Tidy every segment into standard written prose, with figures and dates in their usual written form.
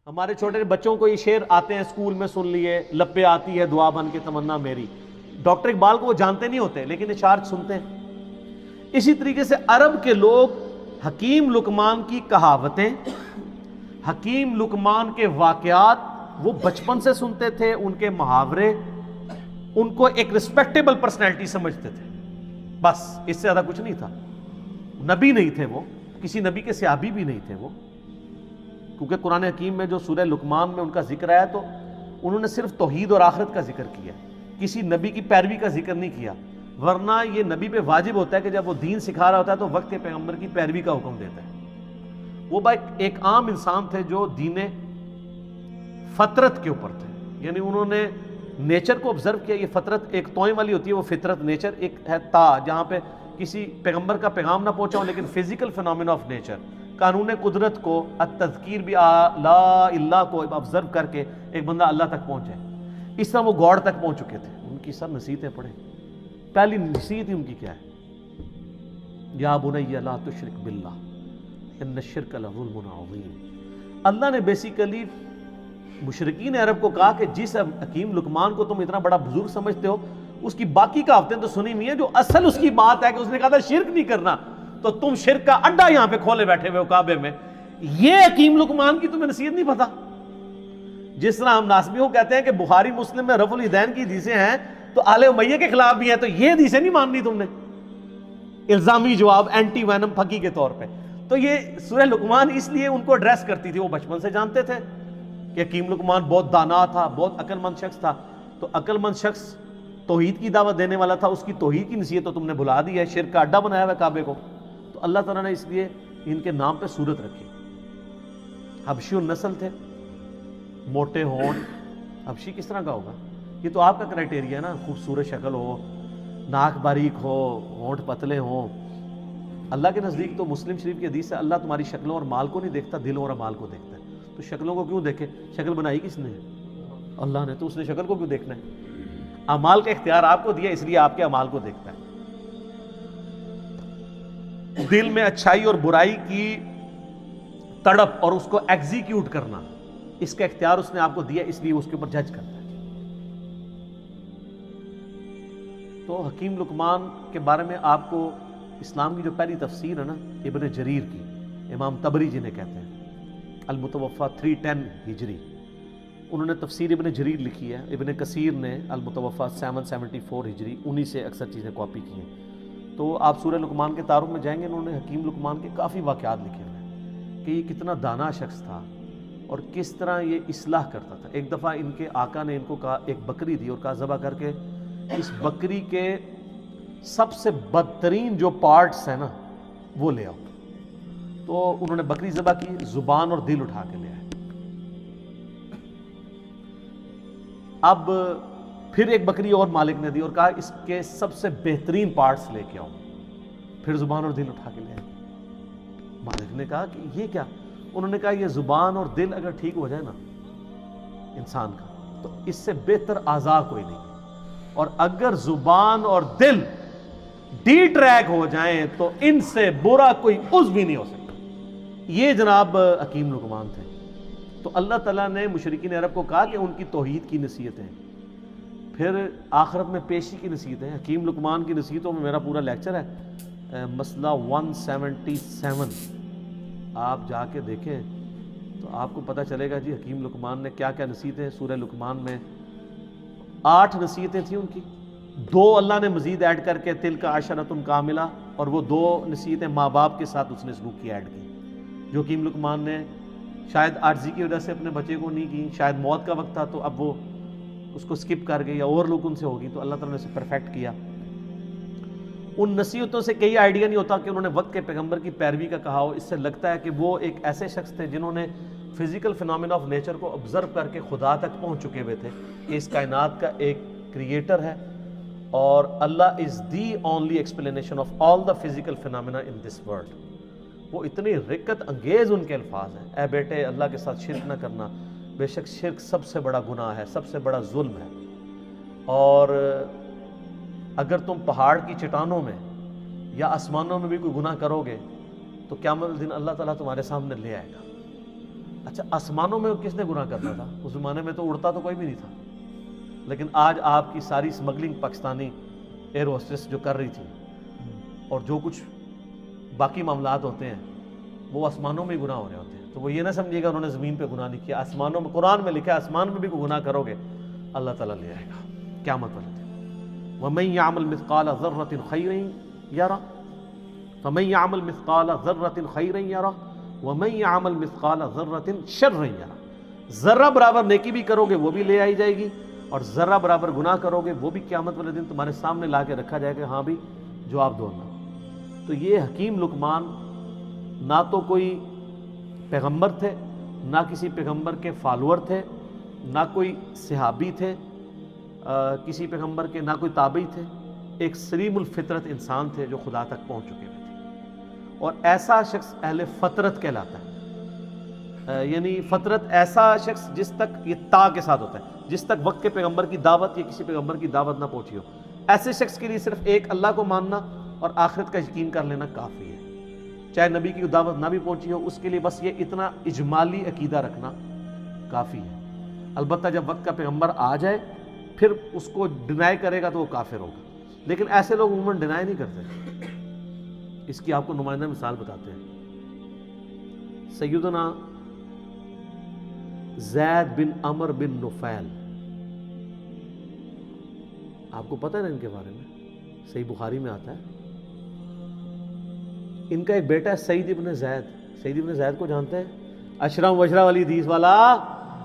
ہمارے چھوٹے بچوں کو یہ شعر آتے ہیں اسکول میں سن لیے، لب پہ آتی ہے دعا بن کے تمنا میری. ڈاکٹر اقبال کو وہ جانتے نہیں ہوتے لیکن اشعار سنتے ہیں. اسی طریقے سے عرب کے لوگ حکیم لقمان کی کہاوتیں، حکیم لقمان کے واقعات وہ بچپن سے سنتے تھے، ان کے محاورے ان کو ایک ریسپیکٹیبل پرسنالٹی سمجھتے تھے. بس اس سے زیادہ کچھ نہیں تھا. نبی نہیں تھے وہ، کسی نبی کے صحابی بھی نہیں تھے وہ، کیونکہ قرآن حکیم میں جو سورہ لقمان میں ان کا ذکر آیا تو انہوں نے صرف توحید اور آخرت کا ذکر کیا، کسی نبی کی پیروی کا ذکر نہیں کیا. ورنہ یہ نبی پہ واجب ہوتا ہے کہ جب وہ دین سکھا رہا ہوتا ہے تو وقت کے پیغمبر کی پیروی کا حکم دیتا ہے. وہ بھائی ایک عام انسان تھے جو دین فطرت کے اوپر تھے، یعنی انہوں نے نیچر کو آبزرو کیا. یہ فطرت ایک توئیں والی ہوتی ہے، وہ فطرت نیچر ایک ہے تا جہاں پہ کسی پیغمبر کا پیغام نہ پہنچا ہو، لیکن فزیکل فینومینا آف نیچر، قانون قدرت کو، التذکیر بھی لا اللہ کو آبزرو کر کے ایک بندہ اللہ تک پہنچ جائے. اس طرح وہ گاڈ تک پہنچ چکے تھے. ان کی سب نصیحتیں پڑھیں. پہلی نصیحت ان کی کیا ہے؟ یا بنی لا تشرک باللہ ان الشرک لظلم عظیم. اللہ نے بیسیکلی مشرکین عرب کو کہا کہ جس حکیم لقمان کو تم اتنا بڑا بزرگ سمجھتے ہو، اس کی باقی کہاوتیں تو سنی نہیں ہے. جو اصل اس کی بات ہے کہ اس نے کہا تھا شرک نہیں کرنا، تو تم شرک کا اڈا یہاں پہ کھولے بیٹھے ہوئے ہو کعبے میں. یہ حکیم لقمان کی تمہیں نصیحت نہیں پتا. جس طرح ہم ناسبیوں کہتے ہیں کہ بخاری مسلم میں رفع الیدین کی حدیثیں ہیں تو آل امیہ کے خلاف بھی ہیں، تو یہ حدیثیں نہیں ماننی تم نے. الزامی جواب، اینٹی وینم پھکی کے طور پہ. تو یہ سورہ لقمان اس لیے ان کو ایڈریس کرتی تھی. وہ بچپن سے جانتے تھے کہ حکیم لقمان بہت دانا تھا، بہت عقل مند شخص تھا. تو عقل مند شخص توحید کی دعوت دینے والا تھا، اس کی توحید کی نصیحت تو تم نے بھلا دی ہے، شرک کا اڈا بنایا ہوا ہے کعبے کو. تو اللہ تعالیٰ نے اس لیے ان کے نام پہ سورت رکھی. حبشی النسل تھے، موٹے ہونٹ. حبشی کس طرح کا ہوگا؟ یہ تو آپ کا کرائٹیریا ہے نا، خوبصورت شکل ہو، ناک باریک ہو، ہونٹ پتلے ہوں. اللہ کے نزدیک تو مسلم شریف کی حدیث ہے، اللہ تمہاری شکلوں اور مال کو نہیں دیکھتا، دلوں اور اعمال کو دیکھتا ہے. تو شکلوں کو کیوں دیکھے؟ شکل بنائی کس نے؟ اللہ نے. تو اس نے شکل کو کیوں دیکھنا ہے؟ اعمال کا اختیار آپ کو دیا، اس لیے آپ کے اعمال کو دیکھتا ہے. دل میں اچھائی اور برائی کی تڑپ اور اس کو ایگزیکیوٹ کرنا، اس کا اختیار اس نے آپ کو دیا، اس لیے اس کے اوپر جج کرتا ہے. تو حکیم لقمان کے بارے میں آپ کو اسلام کی جو پہلی تفسیر ہے نا ابن جریر کی، امام طبری جنہیں کہتے ہیں، المتوفا 310 ہجری، انہوں نے تفسیر ابن جریر لکھی ہے. ابن کثیر نے المتوفا 774 ہجری، انہی سے اکثر چیزیں کاپی کی ہیں. تو آپ سورہ لقمان کے تعارف میں جائیں گے، انہوں نے حکیم لقمان کے کافی واقعات لکھے ہوئے ہیں کہ یہ کتنا دانا شخص تھا اور کس طرح یہ اصلاح کرتا تھا. ایک دفعہ ان کے آقا نے ان کو کہا، ایک بکری تھی اور کہا ذبح کر کے اس بکری کے سب سے بدترین جو پارٹس ہیں نا وہ لے آؤ. تو انہوں نے بکری ذبح کی، زبان اور دل اٹھا کے لے آئے. اب پھر ایک بکری اور مالک نے دی اور کہا اس کے سب سے بہترین پارٹس لے کے آؤ. پھر زبان اور دل اٹھا کے لے آئے. مالک نے کہا کہ یہ کیا؟ انہوں نے کہا یہ زبان اور دل اگر ٹھیک ہو جائے نا انسان کا تو اس سے بہتر اعضاء کوئی نہیں. اور اگر زبان اور دل ڈی ٹریک ہو جائیں تو ان سے برا کوئی عضو بھی نہیں ہو سکتا. یہ جناب حکیم لقمان تھے. تو اللہ تعالیٰ نے مشرکین عرب کو کہا کہ ان کی توحید کی نصیحتیں، پھر آخرت میں پیشی کی نصیحتیں. حکیم لقمان کی نصیحتوں میں میرا پورا لیکچر ہے، مسئلہ 177 آپ جا کے دیکھیں تو آپ کو پتہ چلے گا جی حکیم لقمان نے کیا کیا نصیحتیں. سورہ لقمان میں 8 نصیحتیں تھیں ان کی، 2 اللہ نے مزید ایڈ کر کے تلک عشرۃ کاملہ، اور وہ 2 نصیحتیں ماں باپ کے ساتھ اس نے سلوک کی ایڈ کی، جو حکیم لقمان نے شاید عاجزی کی وجہ سے اپنے بچے کو نہیں کی، شاید موت کا وقت تھا تو اب وہ اس کو سکپ کر گئی یا اوور لک ان سے ہوگی، تو اللہ تعالیٰ نے اسے پرفیکٹ کیا. ان نصیحتوں سے کئی آئیڈیا نہیں ہوتا کہ انہوں نے وقت کے پیغمبر کی پیروی کا کہا ہو. اس سے لگتا ہے کہ وہ ایک ایسے شخص تھے جنہوں نے فزیکل فینومینا آف نیچر کو آبزرو کر کے خدا تک پہنچ چکے ہوئے تھے کہ اس کائنات کا ایک کریٹر ہے اور Allah is the only explanation of all the physical phenomena in this world. وہ اتنی رقت انگیز ان کے الفاظ ہیں، اے بیٹے اللہ کے ساتھ شرک نہ کرنا، بے شک شرک سب سے بڑا گناہ ہے، سب سے بڑا ظلم ہے. اور اگر تم پہاڑ کی چٹانوں میں یا آسمانوں میں بھی کوئی گناہ کرو گے تو قیامت دن اللہ تعالیٰ تمہارے سامنے لے آئے گا. اچھا آسمانوں میں کس نے گناہ کرنا تھا؟ اس زمانے میں تو اڑتا تو کوئی بھی نہیں تھا، لیکن آج آپ کی ساری اسمگلنگ پاکستانی ایئر ہوسٹس جو کر رہی تھی اور جو کچھ باقی معاملات ہوتے ہیں وہ آسمانوں میں ہی گناہ ہو رہے ہوتے ہیں. تو وہ یہ نہ سمجھیے گا انہوں نے زمین پہ گناہ نہیں کیا، آسمانوں میں، قرآن میں لکھا ہے آسمان میں بھی کوئی گناہ کرو گے اللہ تعالیٰ لے آئے گا قیامت والے دن. وَمَن يَعْمَلْ مِثْقَالَ ذَرَّةٍ خَيْرًا يَرَهُ فَمَن يَعْمَلْ مِثْقَالَ ذَرَّةٍ خَيْرًا يَرَهُ وَمَن يَعْمَلْ مِثْقَالَ ذَرَّةٍ شَرًّا يَرَهُ. ذرہ برابر نیکی بھی کرو گے وہ بھی لے آئی جائے گی، اور ذرہ برابر گناہ کرو گے وہ بھی قیامت والے دن تمہارے سامنے لا کے رکھا جائے گا. ہاں بھی جواب دو اللہ. تو یہ حکیم لقمان نہ تو کوئی پیغمبر تھے، نہ کسی پیغمبر کے فالوور تھے، نہ کوئی صحابی تھے کسی پیغمبر کے، نہ کوئی تابعی تھے. ایک سلیم الفطرت انسان تھے جو خدا تک پہنچ چکے ہوئے تھے. اور ایسا شخص اہل فطرت کہلاتا ہے، یعنی فطرت ایسا شخص جس تک یہ تا کے ساتھ ہوتا ہے، جس تک وقت کے پیغمبر کی دعوت یا کسی پیغمبر کی دعوت نہ پہنچی ہو، ایسے شخص کے لیے صرف ایک اللہ کو ماننا اور آخرت کا یقین کر لینا کافی ہے. چاہے نبی کی دعوت نہ بھی پہنچی ہو، اس کے لیے بس یہ اتنا اجمالی عقیدہ رکھنا کافی ہے. البتہ جب وقت کا پیغمبر آ جائے پھر اس کو ڈینائی کرے گا تو وہ کافر ہوگا. لیکن ایسے لوگ عموماً ڈینائی نہیں کرتے. اس کی آپ کو نمائندہ مثال بتاتے ہیں. سیدنا زید بن عمر بن نفیل، آپ کو پتہ ہے نا ان کے بارے میں؟ صحیح بخاری میں آتا ہے. ان کا ایک بیٹا ہے سعید ابن زید. سعید ابن زید کو جانتے ہیں؟ اشرا مبشرہ والی حدیث والا،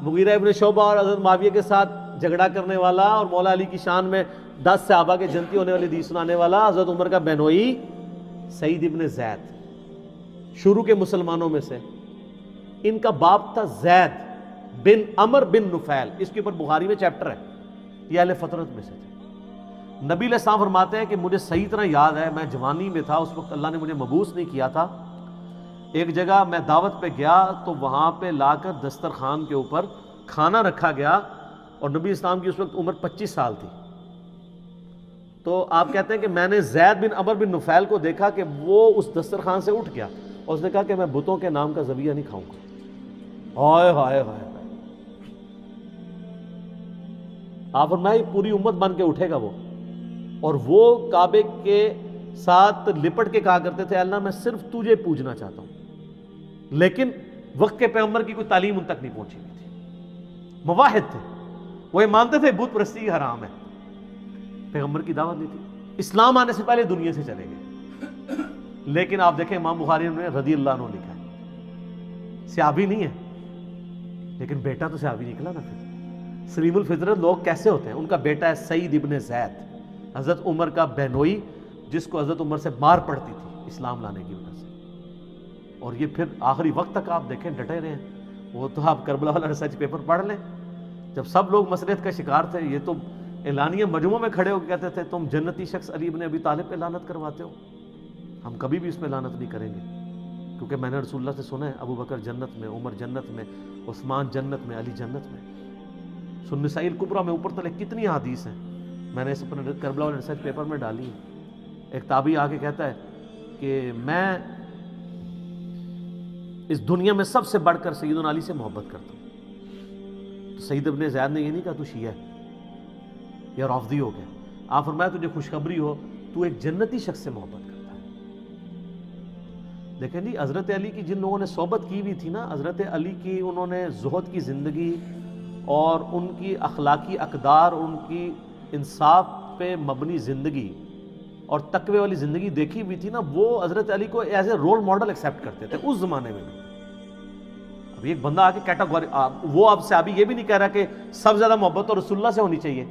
مغیرہ ابن شعبہ اور حضرت معاویہ کے ساتھ جھگڑا کرنے والا، اور مولا علی کی شان میں 10 صحابہ کے جنتی ہونے والی حدیث سنانے والا، حضرت عمر کا بہنوئی سعید ابن زید، شروع کے مسلمانوں میں سے. ان کا باپ تھا زید بن عمر بن نفیل. اس کے اوپر بخاری میں چیپٹر ہے. یہ اہل فطرت میں سے تھے. نبی علیہ السلام فرماتے ہیں کہ مجھے صحیح طرح یاد ہے، میں جوانی میں تھا، اس وقت اللہ نے مجھے مبعوث نہیں کیا تھا. ایک جگہ میں دعوت پہ گیا تو وہاں پہ لا کر دسترخوان کے اوپر کھانا رکھا گیا، اور نبی اسلام کی اس وقت عمر 25 سال تھی. تو آپ کہتے ہیں کہ میں نے زید بن عمر بن نفیل کو دیکھا کہ وہ اس دسترخوان سے اٹھ گیا اور اس نے کہا کہ میں بتوں کے نام کا ذبیحہ نہیں کھاؤں گا. ہائے ہائے ہائے. آپ فرمائے پوری امت بن کے اٹھے گا وہ، اور وہ کعبے کے ساتھ لپٹ کے کہا کرتے تھے اللہ میں صرف تجھے پوجنا چاہتا ہوں. لیکن وقت کے پیغمبر کی کوئی تعلیم ان تک نہیں پہنچی ہوئی تھی. مواحد تھے، وہ یہ مانتے تھے بت پرستی حرام ہے، پیغمبر کی دعوت نہیں تھی. اسلام آنے سے پہلے دنیا سے چلے گئے. لیکن آپ دیکھیں امام بخاری نے رضی اللہ عنہ لکھا ہے، صحابی نہیں ہے لیکن بیٹا تو صحابی نکلا نا. پھر سلیم الفطرت لوگ کیسے ہوتے ہیں؟ ان کا بیٹا ہے سعید ابن زید، حضرت عمر کا بہنوئی، جس کو حضرت عمر سے مار پڑتی تھی اسلام لانے کی وجہ سے. اور یہ پھر آخری وقت تک آپ دیکھیں ڈٹے رہے ہیں. وہ تو آپ کربلا والا ریسرچ پیپر پڑھ لیں، جب سب لوگ مسلط کا شکار تھے، یہ تو اعلانیہ مجموعوں میں کھڑے ہو کے کہتے تھے تم جنتی شخص علی ابن ابی طالب پہ لعنت کرواتے ہو. ہم کبھی بھی اس پہ لعنت نہیں کریں گے، کیونکہ میں نے رسول اللہ سے سنا ہے ابو بکر جنت میں، عمر جنت میں، عثمان جنت میں، علی جنت میں. سنن نسائی الکبریٰ میں اوپر تلے کتنی حدیث ہیں، میں نے اس اپنے کربلا والے ریسرچ پیپر میں ڈالی. ایک تابعی آ کے کہتا ہے کہ میں اس دنیا میں سب سے بڑھ کر سیدنا علی سے محبت کرتا ہوں. تو سعید ابن زید نے یہ نہیں کہا تو شیعہ ہے یا رافضی ہو گیا. آپ فرمایا تجھے خوشخبری ہو، تو ایک جنتی شخص سے محبت کرتا ہے. دیکھیں جی حضرت علی کی جن لوگوں نے صحبت کی ہوئی تھی نا، حضرت علی کی انہوں نے زہد کی زندگی اور ان کی اخلاقی اقدار، ان کی انصاف پہ مبنی زندگی اور تقوی والی زندگی دیکھی ہوئی تھی نا، وہ حضرت علی کو as a role model accept کرتے تھے اس زمانے میں بھی. اب ایک بندہ آ کے کیٹاگوری، وہ آپ سے ابھی یہ بھی نہیں کہہ رہا کہ سب زیادہ محبت تو رسول اللہ سے ہونی چاہیے.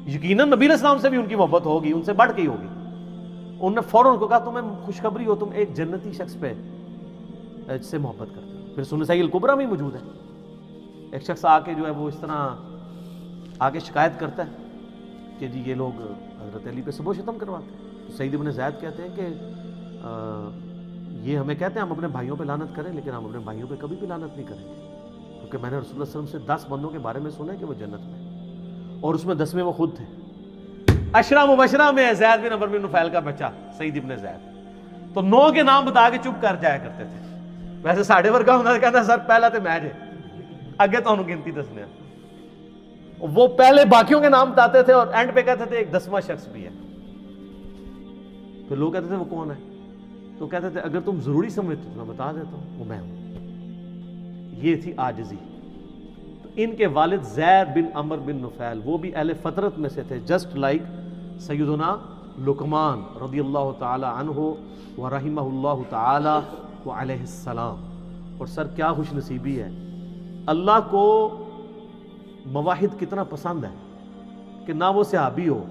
یقیناً نبی علیہ السلام سے بھی ان کی محبت ہوگی، ان سے بڑھ کے ہی ہوگی. انہوں نے فوراً ان کو کہا تمہیں خوشخبری ہو، تم ایک جنتی شخص پہ سے محبت کرتے ہو. پھر سنن نسائی الکبریٰ میں موجود ہے. ایک شخص آ کے جو ہے وہ اس طرح آ کے شکایت کرتا ہے کہ جی یہ لوگ حضرت علی پہ سب و شتم کرواتے ہیں. سعید ابن زید کہتے ہیں کہ یہ ہمیں کہتے ہیں ہم اپنے بھائیوں پہ لعنت کریں، لیکن ہم اپنے بھائیوں پہ کبھی بھی لعنت نہیں کریں گے، کیونکہ میں نے رسول اللہ صلی اللہ علیہ وسلم سے 10 بندوں کے بارے میں سنا ہے کہ وہ جنت میں، اور اس میں 10ویں وہ خود تھے. عشرہ مبشرہ میں زید بن عمر بن نفیل کا بچہ سعید ابن زید. تو 9 کے نام بتا کے چپ کر جایا کرتے تھے. ویسے ساڑھے ورگا ہونا کہتا سر پہلا تو میں جے اگے تو گنتی دسنے وہ پہلے باقیوں کے نام بتاتے تھے اور اینڈ پہ کہتے تھے ایک 10واں شخص بھی ہے. پھر لوگ کہتے تھے وہ کون ہے؟ تو کہتے تھے اگر تم ضروری سمجھتے تو میں بتا دیتا ہوں وہ میں ہوں. یہ تھی عاجزی. تو ان کے والد زید بن عمر بن نفیل وہ بھی اہل فطرت میں سے تھے, جسٹ لائک سیدنا لقمان رضی اللہ تعالی عنہ ورحمہ اللہ تعالی وعلیہ السلام. اور سر کیا خوش نصیبی ہے, اللہ کو مواحد کتنا پسند ہے کہ نہ وہ صحابی ہو,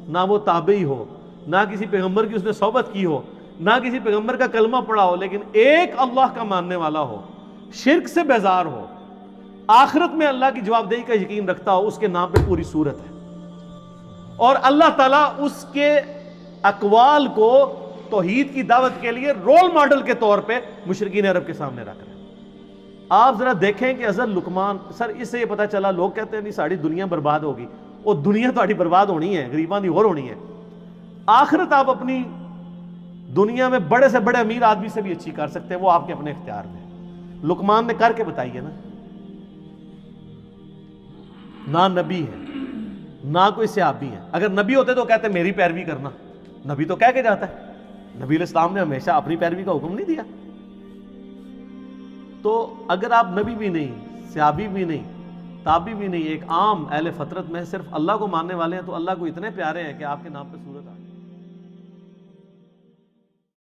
نہ وہ تابعی ہو, نہ کسی پیغمبر کی اس نے صحبت کی ہو, نہ کسی پیغمبر کا کلمہ پڑھا ہو, لیکن ایک اللہ کا ماننے والا ہو, شرک سے بیزار ہو, آخرت میں اللہ کی جواب دہی کا یقین رکھتا ہو. اس کے نام پہ پوری سورت ہے, اور اللہ تعالیٰ اس کے اقوال کو توحید کی دعوت کے لیے رول ماڈل کے طور پہ مشرکین عرب کے سامنے رکھ رہے ہیں. آپ ذرا دیکھیں کہ حضرت لقمان, سر اس سے یہ پتہ چلا, لوگ کہتے ہیں نہیں ساری دنیا برباد ہوگی, وہ دنیا تو برباد ہونی ہے, غریباں دی اور ہونی ہے. آخرت آپ اپنی دنیا میں بڑے سے بڑے امیر آدمی سے بھی اچھی کر سکتے ہیں, وہ آپ کے اپنے اختیار میں. لقمان نے کر کے بتائیے نا. نہ نبی ہے نہ کوئی صحابی ہے. اگر نبی ہوتے تو کہتے میری پیروی کرنا, نبی تو کہہ کے جاتا ہے. نبی علیہ السلام نے ہمیشہ اپنی پیروی کا حکم نہیں دیا. تو اگر آپ نبی بھی نہیں, صحابی بھی نہیں, تابعی بھی نہیں, ایک عام اہل فطرت میں صرف اللہ کو ماننے والے ہیں, تو اللہ کو اتنے پیارے ہیں کہ آپ کے نام پہ